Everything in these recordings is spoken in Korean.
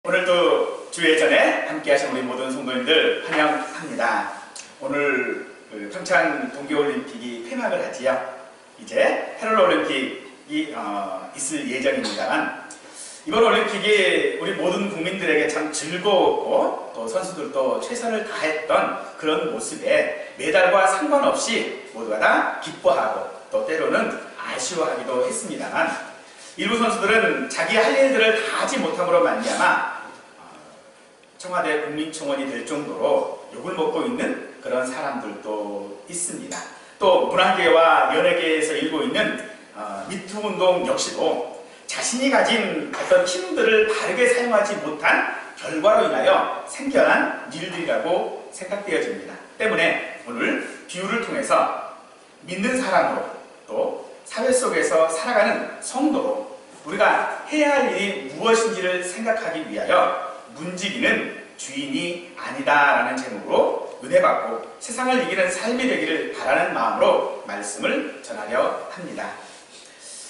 오늘도 주예전에 함께하신 우리 모든 성도님들 환영합니다. 오늘 평창 동계올림픽이 폐막을 하지요. 이제 패럴올림픽이 있을 예정입니다만, 이번 올림픽이 우리 모든 국민들에게 참 즐거웠고 또 선수들도 최선을 다했던 그런 모습에 메달과 상관없이 모두가 다 기뻐하고 또 때로는 아쉬워하기도 했습니다만, 일부 선수들은 자기 할 일들을 다 하지 못함으로 말미암아 청와대 국민청원이 될 정도로 욕을 먹고 있는 그런 사람들도 있습니다. 또 문화계와 연예계에서 일고 있는 미투 운동 역시도 자신이 가진 어떤 힘들을 바르게 사용하지 못한 결과로 인하여 생겨난 일들이라고 생각되어집니다. 때문에 오늘 비유를 통해서 믿는 사람으로 또 사회 속에서 살아가는 성도로 우리가 해야 할 일이 무엇인지를 생각하기 위하여 문지기는 주인이 아니다라는 제목으로 은혜받고 세상을 이기는 삶이 되기를 바라는 마음으로 말씀을 전하려 합니다.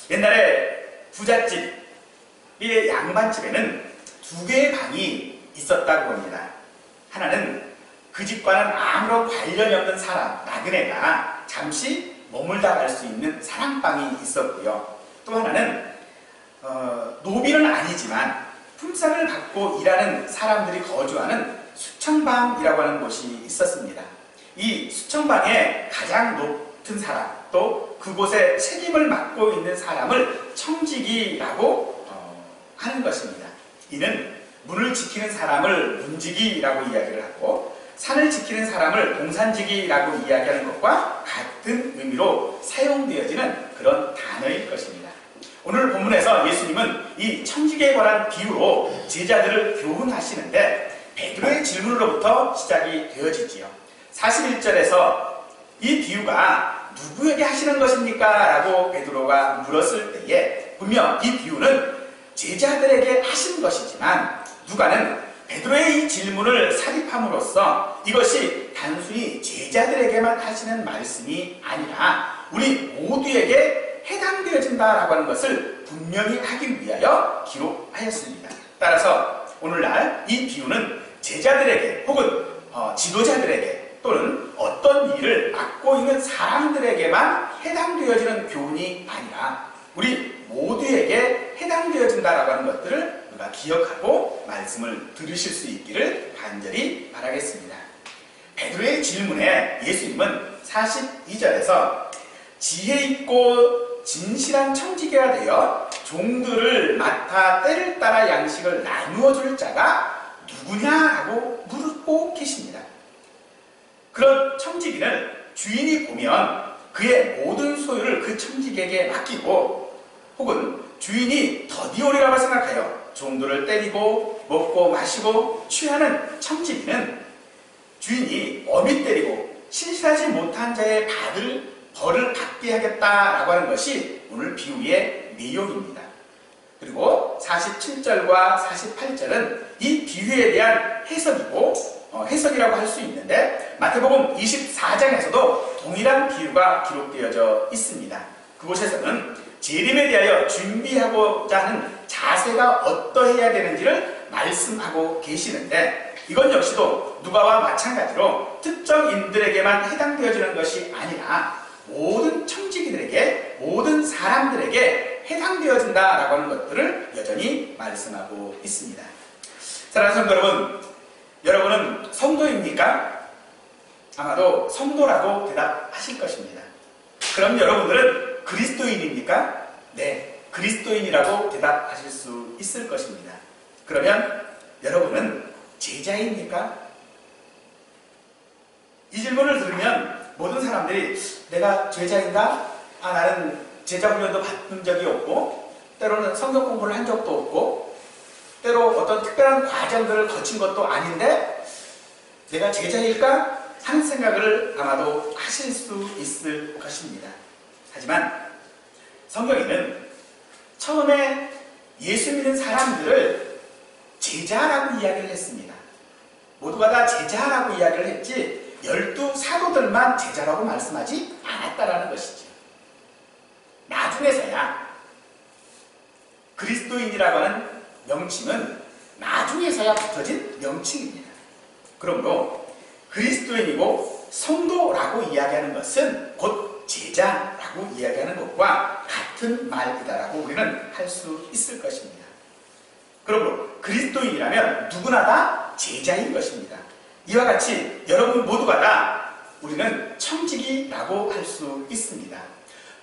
옛날에 부잣집의 양반집에는 두 개의 방이 있었다고 합니다. 하나는 그 집과는 아무런 관련이 없는 사람, 나그네가 잠시 머물다 갈 수 있는 사랑방이 있었고요. 또 하나는 노비는 아니지만 품삯을 받고 일하는 사람들이 거주하는 수청방이라고 하는 곳이 있었습니다. 이 수청방의 가장 높은 사람, 또 그곳에 책임을 맡고 있는 사람을 청지기라고 하는 것입니다. 이는 문을 지키는 사람을 문지기라고 이야기를 하고 산을 지키는 사람을 동산지기라고 이야기하는 것과 같은 의미로 사용되어지는 그런 단어일 것입니다. 오늘 본문에서 예수님은 이 청지기에 관한 비유로 제자들을 교훈하시는데 베드로의 질문으로부터 시작이 되어지지요. 41절에서 이 비유가 누구에게 하시는 것입니까? 라고 베드로가 물었을 때에 분명 이 비유는 제자들에게 하신 것이지만 누가는 베드로의 이 질문을 삽입함으로써 이것이 단순히 제자들에게만 하시는 말씀이 아니라 우리 모두에게 해당되어진다라고 하는 것을 분명히 하기 위하여 기록하였습니다. 따라서 오늘날 이 비유는 제자들에게 혹은 지도자들에게 또는 어떤 일을 맡고 있는 사람들에게만 해당되어지는 교훈이 아니라 우리 모두에게 해당되어진다라고 하는 것들을 우리가 기억하고 말씀을 들으실 수 있기를 간절히 바라겠습니다. 베드로의 질문에 예수님은 42절에서 지혜 있고 진실한 청지기가 되어 종들을 맡아 때를 따라 양식을 나누어 줄 자가 누구냐고 물고 계십니다. 그런 청지기는 주인이 보면 그의 모든 소유를 그 청지기에게 맡기고 혹은 주인이 더디오리라고 생각하여 종들을 때리고 먹고 마시고 취하는 청지기는 주인이 엄히 때리고 신실하지 못한 자의 받을 벌을 받게 하겠다라고 하는 것이 오늘 비유의 내용입니다. 그리고 47절과 48절은 이 비유에 대한 해석이라고 할 수 있는데 마태복음 24장에서도 동일한 비유가 기록되어져 있습니다. 그곳에서는 재림에 대하여 준비하고자 하는 자세가 어떠해야 되는지를 말씀하고 계시는데 이건 역시도 누가와 마찬가지로 특정인들에게만 해당되어지는 것이 아니라 모든 청지기들에게 모든 사람들에게 해당되어진다라고 하는 것들을 여전히 말씀하고 있습니다. 사랑하는 성도 여러분, 여러분은 성도입니까? 아마도 성도라고 대답하실 것입니다. 그럼 여러분들은 그리스도인입니까? 네, 그리스도인이라고 대답하실 수 있을 것입니다. 그러면 여러분은 제자입니까? 이 질문을 들으면 모든 사람들이 내가 제자인가? 나는 제자 훈련도 받은 적이 없고 때로는 성경 공부를 한 적도 없고 때로 어떤 특별한 과정들을 거친 것도 아닌데 내가 제자일까? 하는 생각을 아마도 하실 수 있을 것입니다. 하지만 성경에는 처음에 예수 믿는 사람들을 제자라고 이야기를 했습니다. 모두가 다 제자라고 이야기를 했지 12사도들만 제자라고 말씀하지 않았다라는 것이죠. 나중에서야 그리스도인이라고 하는 명칭은 나중에서야 붙어진 명칭입니다. 그러므로 그리스도인이고 성도라고 이야기하는 것은 곧 제자라고 이야기하는 것과 같은 말이다라고 우리는 할 수 있을 것입니다. 그러므로 그리스도인이라면 누구나 다 제자인 것입니다. 이와 같이 여러분 모두가 다 우리는 청지기라고 할 수 있습니다.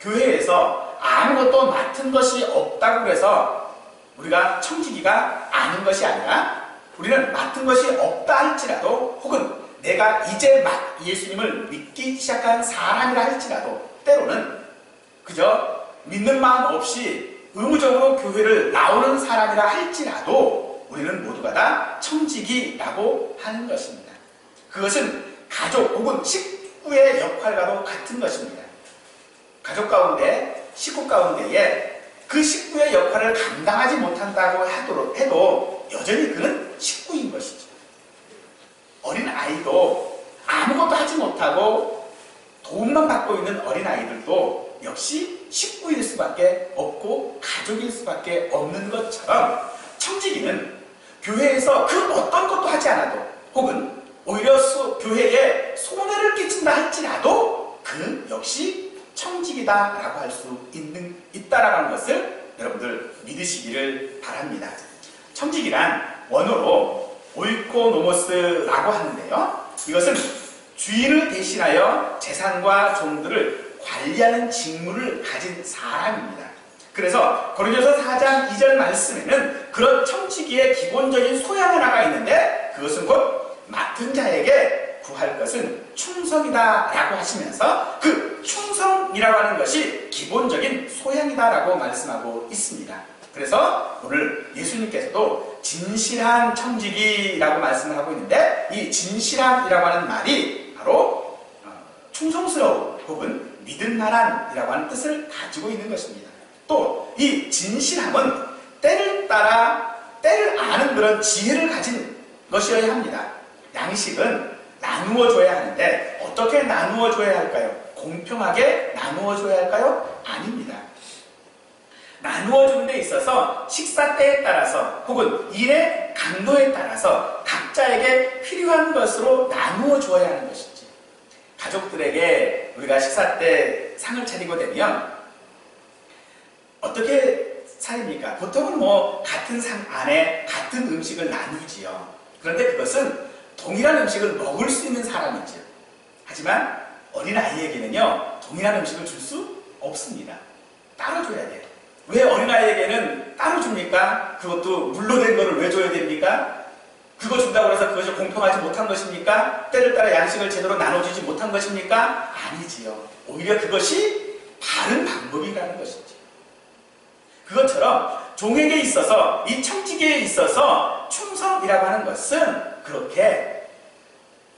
교회에서 아무것도 맡은 것이 없다고 해서 우리가 청지기가 아닌 것이 아니라 우리는 맡은 것이 없다 할지라도 혹은 내가 이제 막 예수님을 믿기 시작한 사람이라 할지라도 때로는 그저 믿는 마음 없이 의무적으로 교회를 나오는 사람이라 할지라도 우리는 모두가 다 청지기라고 하는 것입니다. 그것은 가족 혹은 식구의 역할과도 같은 것입니다. 가족 가운데, 식구 가운데에 그 식구의 역할을 감당하지 못한다고 해도 여전히 그는 식구인 것이죠. 어린 아이도 아무것도 하지 못하고 도움만 받고 있는 어린 아이들도 역시 식구일 수밖에 없고 가족일 수밖에 없는 것처럼 청지기는 교회에서 그 어떤 것도 하지 않아도 혹은 오히려 교회에 손해를 끼친다 할지라도 그 역시 청지기다라고 할 수 있다라는 것을 여러분들 믿으시기를 바랍니다. 청지기란 원어로 오이코노모스라고 하는데요. 이것은 주인을 대신하여 재산과 종들을 관리하는 직무를 가진 사람입니다. 그래서 고린도서 4장 2절 말씀에는 그런 청지기의 기본적인 소양 하나가 있는데 그것은 곧 맡은 자에게 구할 것은 충성이다 라고 하시면서 그 충성이라고 하는 것이 기본적인 소양이다 라고 말씀하고 있습니다. 그래서 오늘 예수님께서도 진실한 청지기라고 말씀을 하고 있는데 이 진실함이라고 하는 말이 바로 충성스러운 혹은 믿을만한이라고 하는 뜻을 가지고 있는 것입니다. 또 이 진실함은 때를 따라 때를 아는 그런 지혜를 가진 것이어야 합니다. 양식은 나누어 줘야 하는데 어떻게 나누어 줘야 할까요? 공평하게 나누어 줘야 할까요? 아닙니다. 나누어 주는 데 있어서 식사 때에 따라서 혹은 일의 강도에 따라서 각자에게 필요한 것으로 나누어 주어야 하는 것이지. 가족들에게 우리가 식사 때 상을 차리고 되면 어떻게 차립니까? 보통은 같은 상 안에 같은 음식을 나누지요. 그런데 그것은 동일한 음식을 먹을 수 있는 사람이죠. 하지만 어린아이에게는요, 동일한 음식을 줄 수 없습니다. 따로 줘야 돼요. 왜 어린아이에게는 따로 줍니까? 그것도 물로 된 거를 왜 줘야 됩니까? 그거 준다고 해서 그것이 공평하지 못한 것입니까? 때를 따라 양식을 제대로 나눠주지 못한 것입니까? 아니지요. 오히려 그것이 바른 방법이라는 것이죠. 그것처럼 종에게 있어서, 이 청지기에 있어서 충성이라고 하는 것은 그렇게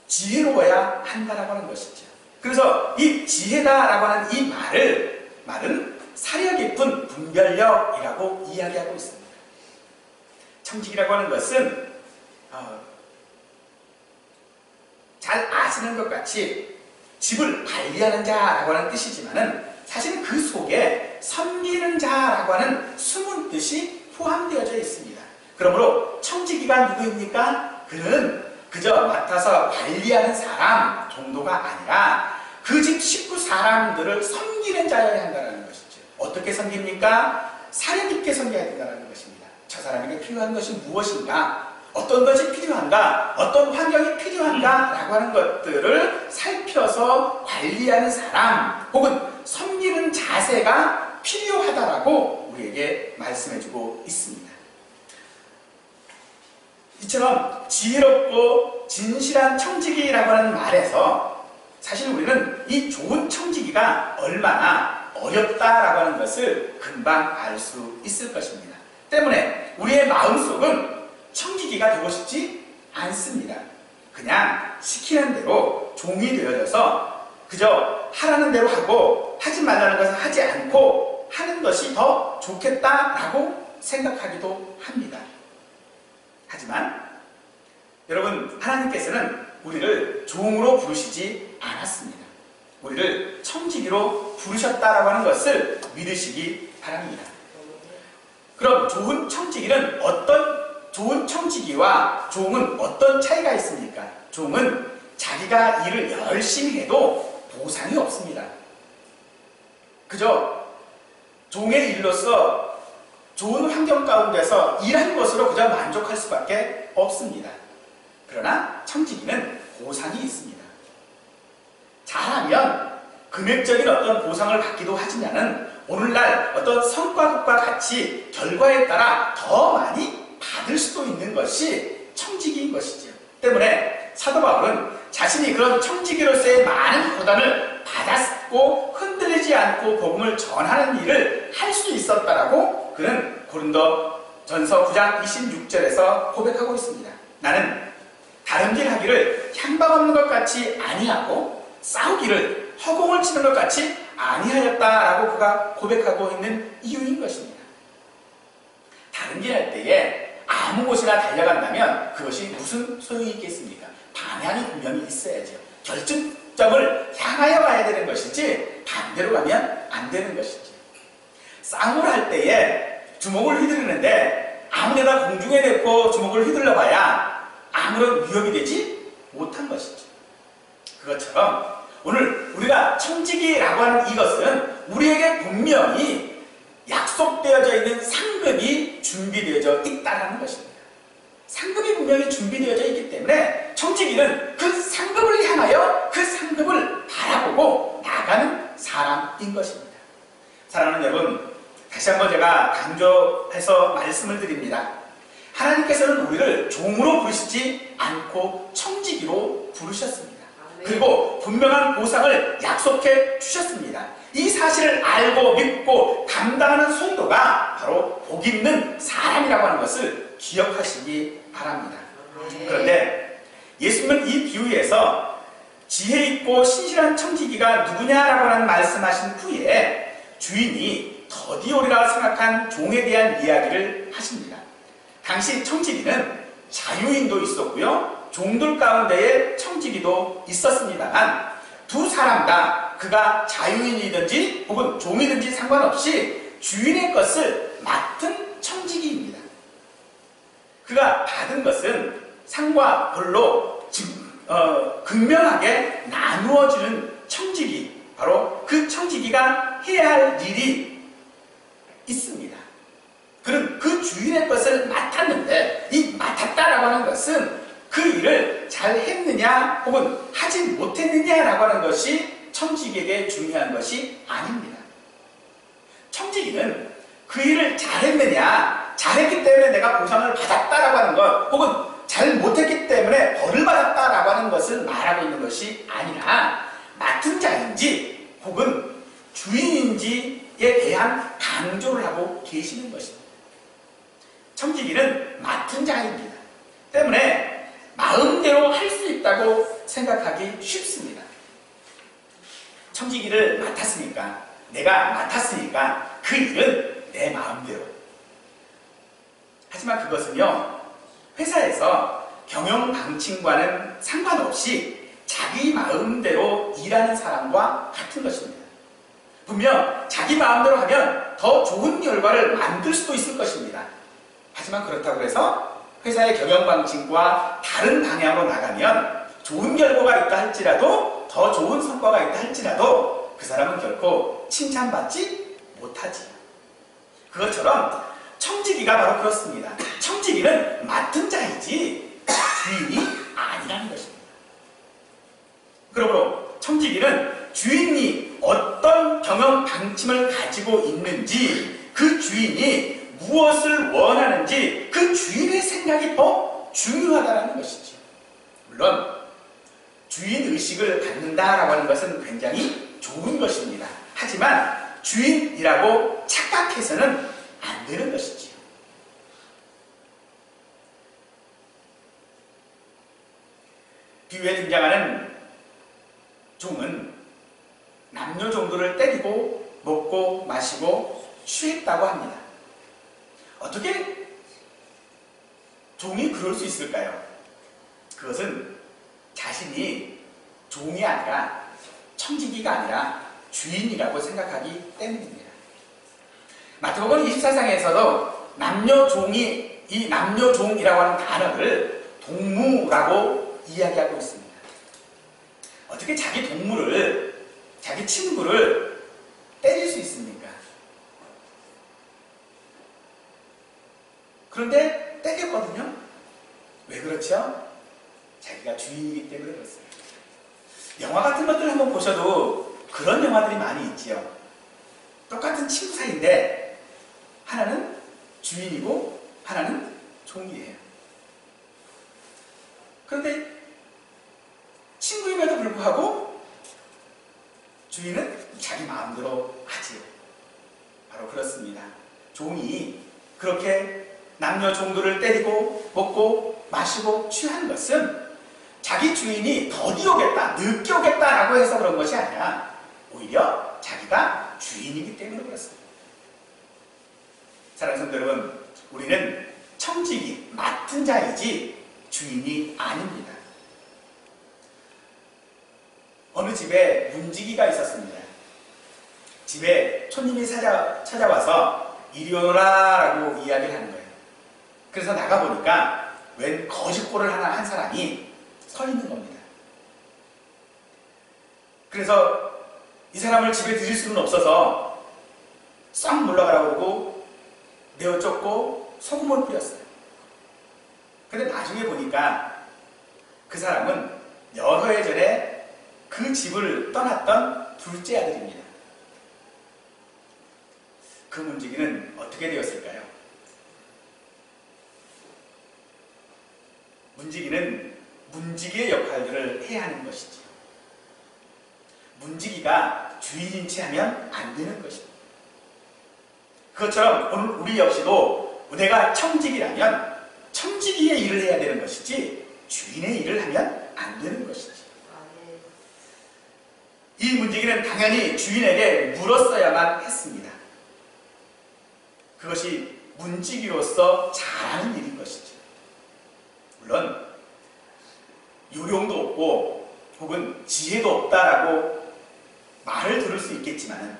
지혜로워야 한다라고 하는 것이죠. 그래서 이 지혜다라고 하는 이 말은 사려 깊은 분별력이라고 이야기하고 있습니다. 청지기라고 하는 것은 잘 아시는 것 같이 집을 관리하는 자라고 하는 뜻이지만은 사실은 그 속에 섬기는 자라고 하는 숨은 뜻이 포함되어져 있습니다. 그러므로 청지기가 누구입니까? 그는 그저 맡아서 관리하는 사람 정도가 아니라 그 집 식구 사람들을 섬기는 자여야 한다는 것이죠. 어떻게 섬깁니까? 사려 깊게 섬겨야 된다는 것입니다. 저 사람에게 필요한 것이 무엇인가? 어떤 것이 필요한가? 어떤 환경이 필요한가? 라고 하는 것들을 살펴서 관리하는 사람 혹은 섬기는 자세가 필요하다라고 우리에게 말씀해주고 있습니다. 이처럼 지혜롭고 진실한 청지기라고 하는 말에서 사실 우리는 이 좋은 청지기가 얼마나 어렵다라고 하는 것을 금방 알 수 있을 것입니다. 때문에 우리의 마음속은 청지기가 되고 싶지 않습니다. 그냥 시키는 대로 종이 되어져서 그저 하라는 대로 하고 하지 말라는 것을 하지 않고 하는 것이 더 좋겠다라고 생각하기도 합니다. 하지만 여러분, 하나님께서는 우리를 종으로 부르시지 않았습니다. 우리를 청지기로 부르셨다라고 하는 것을 믿으시기 바랍니다. 그럼 좋은 청지기는 어떤 좋은 청지기와 종은 어떤 차이가 있습니까? 종은 자기가 일을 열심히 해도 보상이 없습니다. 그저 종의 일로서 좋은 환경 가운데서 일한 것으로 그저 만족할 수밖에 없습니다. 그러나 청지기는 보상이 있습니다. 잘하면 금액적인 어떤 보상을 받기도 하지만은 오늘날 어떤 성과급과 같이 결과에 따라 더 많이 받을 수도 있는 것이 청지기인 것이죠. 때문에 사도 바울은 자신이 그런 청지기로서의 많은 고난을 받았고 흔들리지 않고 복음을 전하는 일을 할 수 있었다라고 그는 고린도전서 9장 26절에서 고백하고 있습니다. 나는 다른 일 하기를 향방 없는 것 같이 아니하고 싸우기를 허공을 치는 것 같이 아니하였다라고 그가 고백하고 있는 이유인 것입니다. 다른 일 할 때에 아무 곳이나 달려간다면 그것이 무슨 소용이 있겠습니까? 방향이 분명히 있어야죠. 결정점을 향하여 가야 되는 것이지 반대로 가면 안 되는 것이죠. 싸움을 할 때에 주먹을 휘두르는데 아무데나 공중에 놓고 주먹을 휘둘러 봐야 아무런 위협이 되지 못한 것이죠. 그것처럼 오늘 우리가 청지기라고 하는 이것은 우리에게 분명히 약속되어져 있는 상급이 준비되어져 있다는 것입니다. 상급이 분명히 준비되어져 있기 때문에 청지기는 그 상급을 향하여 그 상급을 바라보고 나가는 사람인 것입니다. 사랑하는 여러분, 다시 한번 제가 강조해서 말씀을 드립니다. 하나님께서는 우리를 종으로 부르시지 않고 청지기로 부르셨습니다. 그리고 분명한 보상을 약속해 주셨습니다. 이 사실을 알고 믿고 감당하는 성도가 바로 복 있는 사람이라고 하는 것을 기억하시기 바랍니다. 그런데 예수님은 이 비유에서 지혜 있고 신실한 청지기가 누구냐라고 하는 말씀하신 후에 주인이 더디 오리라 생각한 종에 대한 이야기를 하십니다. 당시 청지기는 자유인도 있었고요, 종들 가운데에 청지기도 있었습니다만 두 사람 다 그가 자유인이든지 혹은 종이든지 상관없이 주인의 것을 맡은 청지기입니다. 그가 받은 것은 상과 벌로 극명하게 나누어지는 청지기, 바로 그 청지기가 해야 할 일이 있습니다. 그는 그 주인의 것을 맡았는데 이 맡았다라고 하는 것은 그 일을 잘 했느냐 혹은 하지 못했느냐라고 하는 것이 청지기에게 중요한 것이 아닙니다. 청지기는 그 일을 잘했느냐, 잘했기 때문에 내가 보상을 받았다라고 하는 것, 혹은 잘 못했기 때문에 벌을 받았다라고 하는 것을 말하고 있는 것이 아니라 맡은 자인지 혹은 주인인지에 대한 강조를 하고 계시는 것입니다. 청지기는 맡은 자입니다. 때문에 마음대로 할 수 있다고 생각하기 쉽습니다. 청지기를 맡았으니까, 내가 맡았으니까 그 일은 내 마음대로. 하지만 그것은요, 회사에서 경영 방침과는 상관없이 자기 마음대로 일하는 사람과 같은 것입니다. 분명 자기 마음대로 하면 더 좋은 결과를 만들 수도 있을 것입니다. 하지만 그렇다고 해서 회사의 경영 방침과 다른 방향으로 나가면 좋은 결과가 있다 할지라도, 더 좋은 성과가 있다 할지라도 그 사람은 결코 칭찬받지 못하지. 그것처럼 청지기가 바로 그렇습니다. 청지기는 맡은 자이지 주인이 아니라는 것입니다. 그러므로 청지기는 주인이 어떤 경영 방침을 가지고 있는지, 그 주인이 무엇을 원하는지 그 주인의 생각이 더 중요하다는 것이죠. 물론 주인의식을 갖는다라고 하는 것은 굉장히 좋은 것입니다. 하지만 주인이라고 착각해서는 안 되는 것이지요. 비유에 등장하는 종은 남녀 종들을 때리고 먹고 마시고 취했다고 합니다. 어떻게 종이 그럴 수 있을까요? 그것은 자신이 종이 아니라, 청지기가 아니라 주인이라고 생각하기 때문입니다. 마태복음 24장에서도 남녀 종이 이 남녀종이라고 하는 단어를 동무라고 이야기하고 있습니다. 어떻게 자기 동물을, 자기 친구를 때릴 수 있습니까? 그런데 때렸거든요. 왜 그렇죠? 자기가 주인이기 때문에 그렇습니다. 영화 같은 것들 한번 보셔도 그런 영화들이 많이 있지요. 똑같은 친구 사이인데 하나는 주인이고 하나는 종이에요. 그런데 친구임에도 불구하고 주인은 자기 마음대로 하지요. 바로 그렇습니다. 종이 그렇게 남녀 종들을 때리고 먹고 마시고 취한 것은 자기 주인이 더디 오겠다, 늦게 오겠다라고 해서 그런 것이 아니라 오히려 자기가 주인이기 때문에 그렇습니다. 사랑하는 성도 여러분, 우리는 청지기, 맡은 자이지 주인이 아닙니다. 어느 집에 문지기가 있었습니다. 집에 손님이 찾아와서 이리 오너라 라고 이야기를 하는 거예요. 그래서 나가보니까 웬 거짓골을 한 사람이 서 있는 겁니다. 그래서 이 사람을 집에 들일 수는 없어서 싹 물러가라고 그러고 내어 쫓고 소금을 뿌렸어요. 근데 나중에 보니까 그 사람은 여러 해 전에 그 집을 떠났던 둘째 아들입니다. 그 문지기는 어떻게 되었을까요? 문지기는 문지기의 역할들을 해야 하는 것이지요. 문지기가 주인인 채 하면 안 되는 것입니다. 그것처럼 오늘 우리 역시도 내가 청지기라면 청지기의 일을 해야 되는 것이지 주인의 일을 하면 안 되는 것이지. 이 문지기는 당연히 주인에게 물었어야만 했습니다. 그것이 문지기로서 잘하는 일인 것이죠. 물론 요령도 없고 혹은 지혜도 없다라고 말을 들을 수 있겠지만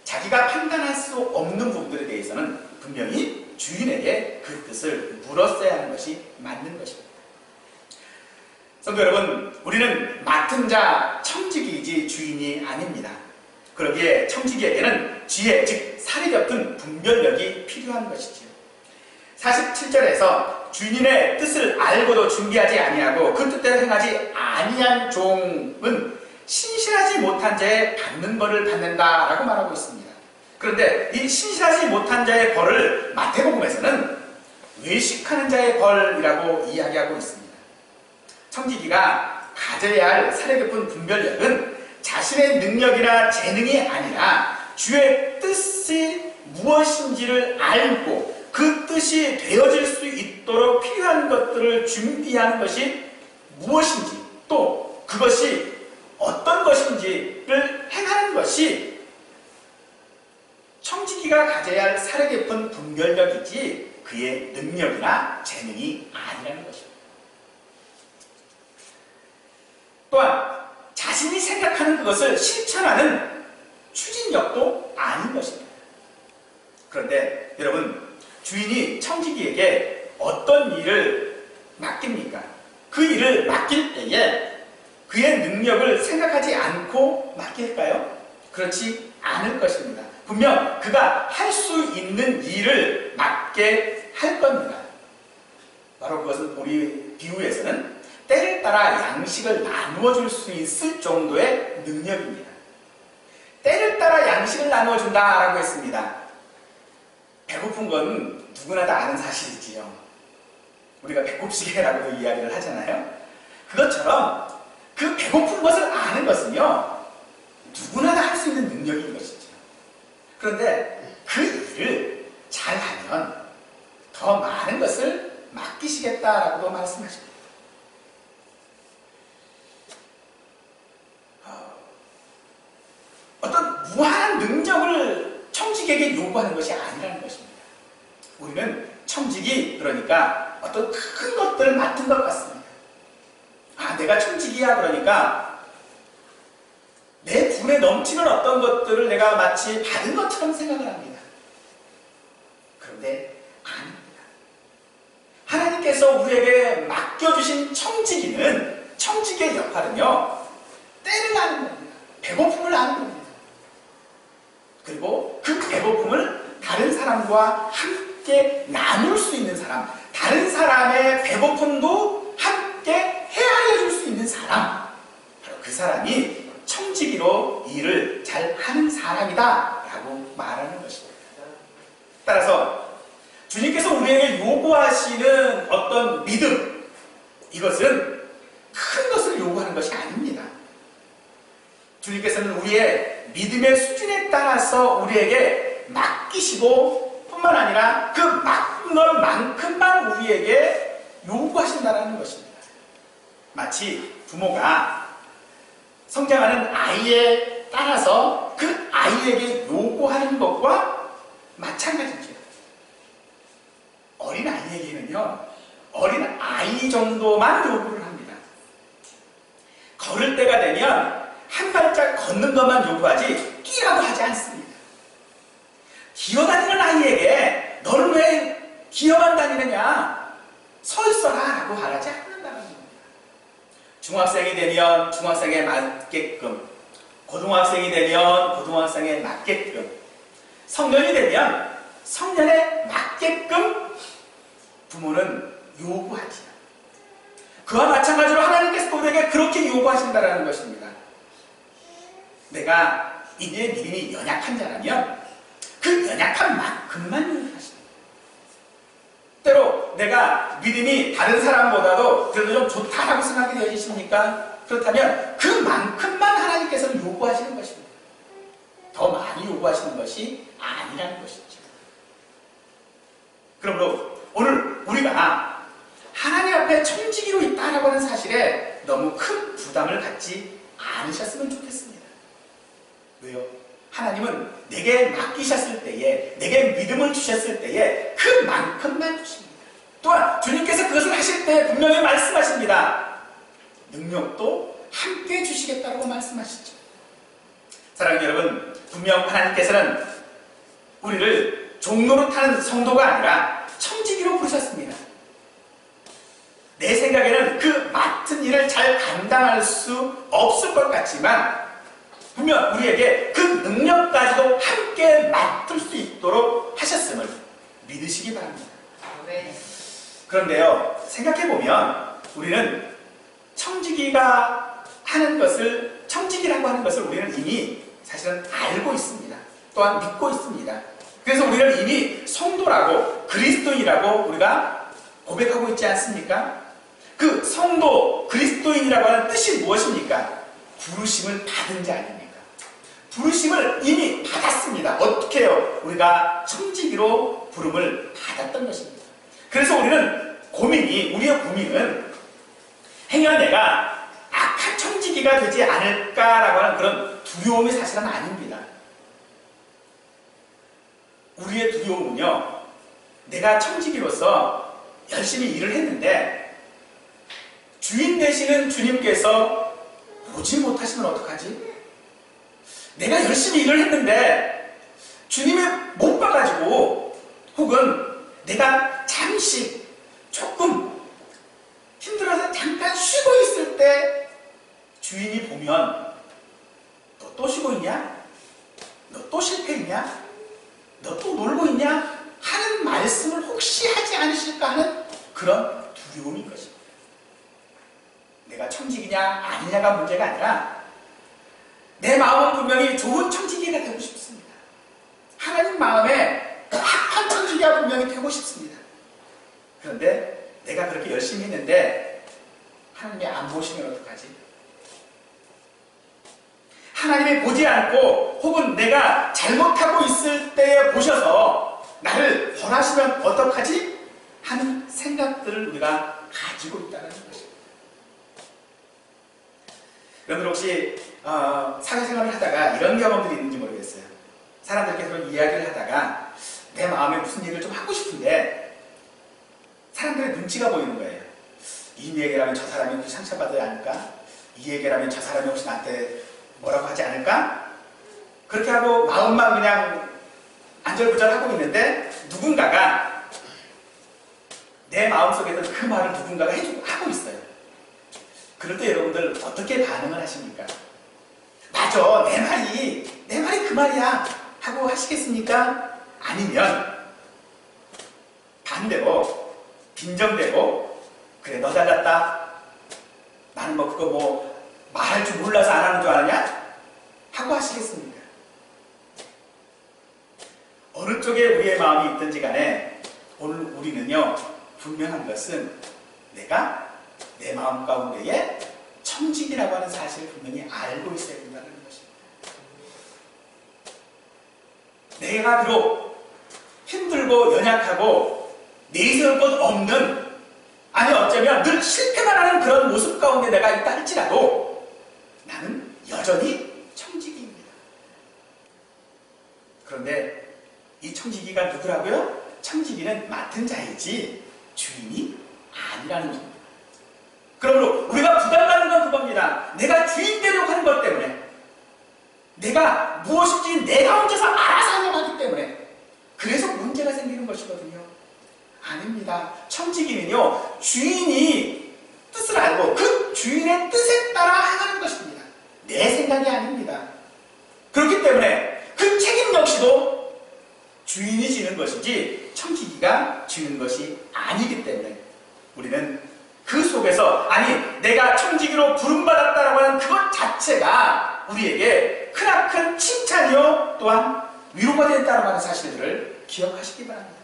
자기가 판단할 수 없는 부분들에 대해서는 분명히 주인에게 그 뜻을 물었어야 하는 것이 맞는 것입니다. 성도 여러분, 우리는 맡은 자 청지기이지 주인이 아닙니다. 그러기에 청지기에게는 지혜, 즉 살이 겹은 분별력이 필요한 것이지요. 47절에서 주인의 뜻을 알고도 준비하지 아니하고 그 뜻대로 행하지 아니한 종은 신실하지 못한 자의 받는 벌을 받는다라고 말하고 있습니다. 그런데 이 신실하지 못한 자의 벌을 마태복음에서는 외식하는 자의 벌이라고 이야기하고 있습니다. 청지기가 가져야 할 살에 깊은 분별력은 자신의 능력이나 재능이 아니라 주의 뜻이 무엇인지를 알고 그 뜻이 되어질 수 있도록 필요한 것들을 준비하는 것이 무엇인지 또 그것이 어떤 것인지를 행하는 것이 청지기가 가져야 할 살에 깊은 분별력이지 그의 능력이나 재능이 아니라는 것입니다. 또한 자신이 생각하는 그것을 실천하는 추진력도 아닌 것입니다. 그런데 여러분, 주인이 청지기에게 어떤 일을 맡깁니까? 그 일을 맡길 때에 그의 능력을 생각하지 않고 맡길까요? 그렇지 않을 것입니다. 분명 그가 할 수 있는 일을 맡게 할 겁니다. 바로 그것은 우리 비유에서는 때를 따라 양식을 나누어 줄 수 있을 정도의 능력입니다. 때를 따라 양식을 나누어 준다라고 했습니다. 배고픈 건 누구나 다 아는 사실이지요. 우리가 배꼽시계라고도 이야기를 하잖아요. 그것처럼 그 배고픈 것을 아는 것은요, 누구나 다 할 수 있는 능력인 것이죠. 그런데 그 일을 잘하면 더 많은 것을 맡기시겠다라고도 말씀하십니다. 어떤 무한한 능력을 청지기에게 요구하는 것이 아니라는 것입니다. 우리는 청지기, 그러니까 어떤 큰 것들을 맡은 것 같습니다. 아, 내가 청지기야, 그러니까 내 분에 넘치는 어떤 것들을 내가 마치 받은 것처럼 생각을 합니다. 그런데 아닙니다. 하나님께서 우리에게 맡겨주신 청지기의 역할은요, 때를 아는 겁니다. 배고픔을 아는 겁니다. 그리고 그 배고픔을 다른 사람과 함께 나눌 수 있는 사람, 다른 사람의 배고픔도 함께 헤아려 줄 수 있는 사람, 바로 그 사람이 청지기로 일을 잘 하는 사람이다 라고 말하는 것입니다. 따라서 주님께서 우리에게 요구하시는 어떤 믿음, 이것은 큰 것을 요구하는 것이 아닙니다. 주님께서는 우리의 믿음의 수준에 따라서 우리에게 맡기시고 뿐만 아니라 그 맡은 것만큼만 우리에게 요구하신다는 것입니다. 마치 부모가 성장하는 아이에 따라서 그 아이에게 요구하는 것과 마찬가지죠. 어린 아이에게는요, 어린 아이 정도만 요구를 합니다. 걸을 때가 되면 한 발짝 걷는 것만 요구하지 뛰라고 하지 않습니다. 기어다니는 아이에게 너는 왜 기어만 다니느냐, 서 있어라 라고 말하지 않는다는 겁니다. 중학생이 되면 중학생에 맞게끔, 고등학생이 되면 고등학생에 맞게끔, 성년이 되면 성년에 맞게끔 부모는 요구하지. 그와 마찬가지로 하나님께서 우리에게 그렇게 요구하신다는 것입니다. 내가 이내 믿음이 연약한 자라면 그 연약한 만큼만 요구하십니다. 때로 내가 믿음이 다른 사람보다도 그래도 좀 좋다라고 생각이 되어지십니까? 그렇다면 그만큼만 하나님께서는 요구하시는 것입니다. 더 많이 요구하시는 것이 아니라는 것이죠. 그러므로 오늘 우리가 하나님 앞에 청지기로 있다라고 하는 사실에 너무 큰 부담을 갖지 않으셨으면 좋겠습니다. 왜요? 하나님은 내게 맡기셨을 때에, 내게 믿음을 주셨을 때에 그만큼만 주십니다. 또한 주님께서 그것을 하실 때 분명히 말씀하십니다. 능력도 함께 주시겠다고 말씀하시죠. 사랑하는 여러분, 분명 하나님께서는 우리를 종로로 타는 성도가 아니라 청지기로 부르셨습니다. 내 생각에는 그 맡은 일을 잘 감당할 수 없을 것 같지만 분명 우리에게 그 능력까지도 함께 맡을 수 있도록 하셨음을 믿으시기 바랍니다. 그런데요, 생각해보면 우리는 청지기라고 하는 것을 우리는 이미 사실은 알고 있습니다. 또한 믿고 있습니다. 그래서 우리는 이미 성도라고, 그리스도인이라고 우리가 고백하고 있지 않습니까? 그 성도, 그리스도인이라고 하는 뜻이 무엇입니까? 부르심을 받은 자 아닙니까? 부르심을 이미 받았습니다. 어떻게 해요? 우리가 청지기로 부름을 받았던 것입니다. 그래서 우리의 고민은 행여 내가 악한 청지기가 되지 않을까라고 하는 그런 두려움이 사실은 아닙니다. 우리의 두려움은요, 내가 청지기로서 열심히 일을 했는데 주인 되시는 주님께서 보지 못하시면 어떡하지? 내가 열심히 일을 했는데 주님이 못 봐가지고, 혹은 내가 잠시 조금 힘들어서 잠깐 쉬고 있을 때 주인이 보면 너 또 쉬고 있냐? 너 또 실패했냐? 너 또 놀고 있냐? 하는 말씀을 혹시 하지 않으실까 하는 그런 두려움인 것입니다. 내가 청지기냐 아니냐가 문제가 아니라 내 마음은 분명히 좋은 청지기가 되고 싶습니다. 하나님 마음에 합한 청지기가 분명히 되고 싶습니다. 그런데 내가 그렇게 열심히 했는데 하나님이 안 보시면 어떡하지? 하나님이 보지 않고 혹은 내가 잘못하고 있을 때에 보셔서 나를 벌하시면 어떡하지? 하는 생각들을 우리가 가지고 있다는 것입니다. 여러분 혹시 사회생활을 하다가 이런 경험들이 있는지 모르겠어요. 사람들께서 이야기를 하다가 내 마음에 무슨 얘기를 좀 하고 싶은데 사람들의 눈치가 보이는 거예요. 이 얘기라면 저 사람이 혹시 상처받아야 할까? 이 얘기라면 저 사람이 혹시 나한테 뭐라고 하지 않을까? 그렇게 하고 마음만 그냥 안절부절하고 있는데 누군가가 내 마음속에서 그 말을 누군가가 하고 있어요. 그럴 때 여러분들 어떻게 반응을 하십니까? 맞아, 내 말이 그 말이야 하고 하시겠습니까? 아니면 반대로 빈정대고 그래 너 잘났다, 나는 뭐 그거 뭐 말할 줄 몰라서 안 하는 줄 아냐? 하고 하시겠습니까? 어느 쪽에 우리의 마음이 있든지 간에 오늘 우리는요 분명한 것은 내가 내 마음 가운데에 청직이라고 하는 사실을 분명히 알고 있어야 된다는 것입니다. 내가 비록 힘들고 연약하고 내세울 것 없는, 아니 어쩌면 늘 실패만 하는 그런 모습 가운데 내가 있다 할지라도 나는 여전히 청지기입니다. 그런데 이 청지기가 누구라고요? 청지기는 맡은 자이지 주인이 아니라는 겁니다. 그러므로 우리가 부담받는 건 그겁니다. 내가 주인대로 하는 것 때문에, 내가 무엇인지 내가 혼자서 알아서 하려고 하기 때문에 그래서 문제가 생기는 것이거든요. 아닙니다. 청지기는요 주인이 뜻을 알고 그 주인의 뜻에 따라 행하는 것입니다. 내 생각이 아닙니다. 그렇기 때문에 그 책임 역시도 주인이 지는 것이지 청지기가 지는 것이 아니기 때문에 우리는 그 속에서, 아니 내가 청지기로 부름받았다라고 하는 그것 자체가 우리에게 크나큰 칭찬이요 또한 위로가 됐다라고 하는 사실들을 기억하시기 바랍니다.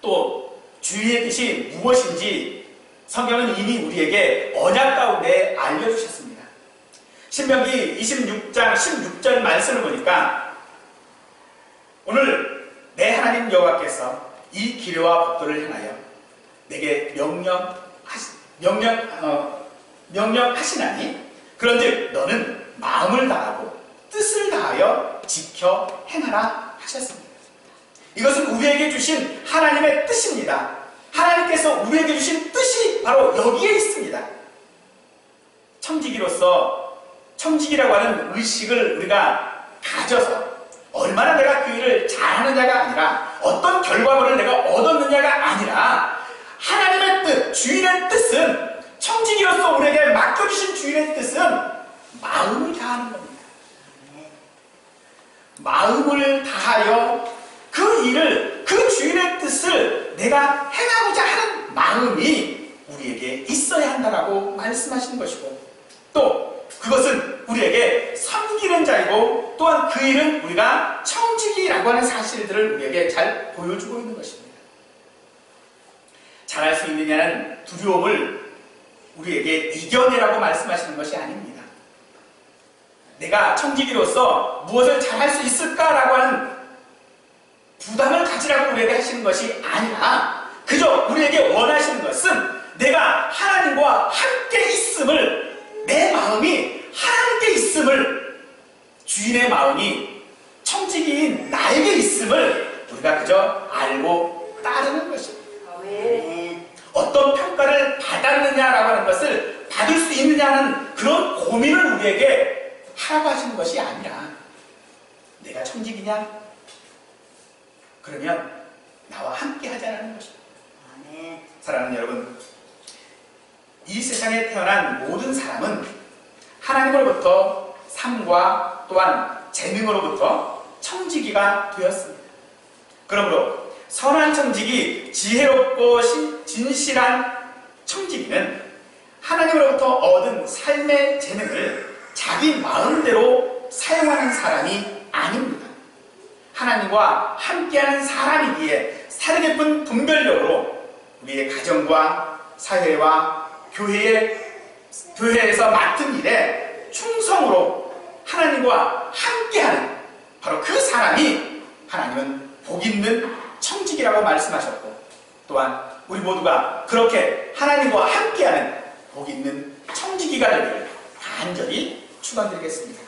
또 주인의 뜻이 무엇인지 성경은 이미 우리에게 언약 가운데 알려주셨습니다. 신명기 26장 16절 말씀을 보니까 오늘 내 하나님 여호와께서 이 기례와 법도를 행하여 내게 명령하시나니 그런즉 너는 마음을 다하고 뜻을 다하여 지켜 행하라 하셨습니다. 이것은 우리에게 주신 하나님의 뜻입니다. 하나님께서 우리에게 주신 뜻이 바로 여기에 있습니다. 청지기로서 청지기라고 하는 의식을 우리가 가져서 얼마나 내가 그 일을 잘하느냐가 아니라 어떤 결과물을 내가 얻었느냐가 아니라 하나님의 뜻, 주인의 뜻은, 청지기로서 우리에게 맡겨주신 주인의 뜻은 마음을 다하는 겁니다. 마음을 다하여 그 일을, 그 주인의 뜻을 내가 행하고자 하는 마음이 우리에게 있어야 한다라고 말씀하시는 것이고, 또 그것은 우리에게 섬기는 자이고 또한 그 일은 우리가 청지기라고 하는 사실들을 우리에게 잘 보여주고 있는 것입니다. 잘할 수 있느냐는 두려움을 우리에게 이겨내라고 말씀하시는 것이 아닙니다. 내가 청지기로서 무엇을 잘할 수 있을까라고 하는 부담을 가지라고 우리에게 하시는 것이 아니라 그저 우리에게 원하시는 것은 내가 하나님과 함께 있음을, 내 마음이 하나님께 있음을, 주인의 마음이 청지기인 나에게 있음을 우리가 그저 알고 따르는 것입니다. 어떤 평가를 받았느냐라고 하는 것을 받을 수 있느냐는 그런 고민을 우리에게 하라고 하시는 것이 아니라 내가 청지기냐? 그러면 나와 함께 하자는 것입니다. 사랑하는 여러분, 이 세상에 태어난 모든 사람은 하나님으로부터 삶과 또한 재능으로부터 청지기가 되었습니다. 그러므로 선한 청지기, 지혜롭고 진실한 청지기는 하나님으로부터 얻은 삶의 재능을 자기 마음대로 사용하는 사람이 아닙니다. 하나님과 함께하는 사람이기에 살아깊은 분별력으로 우리의 가정과 사회와 교회에서 맡은 일에 충성으로 하나님과 함께하는 바로 그 사람이 하나님은 복 있는 청지기라고 말씀하셨고, 또한 우리 모두가 그렇게 하나님과 함께하는 복 있는 청지기가 되기를 간절히 축원드리겠습니다.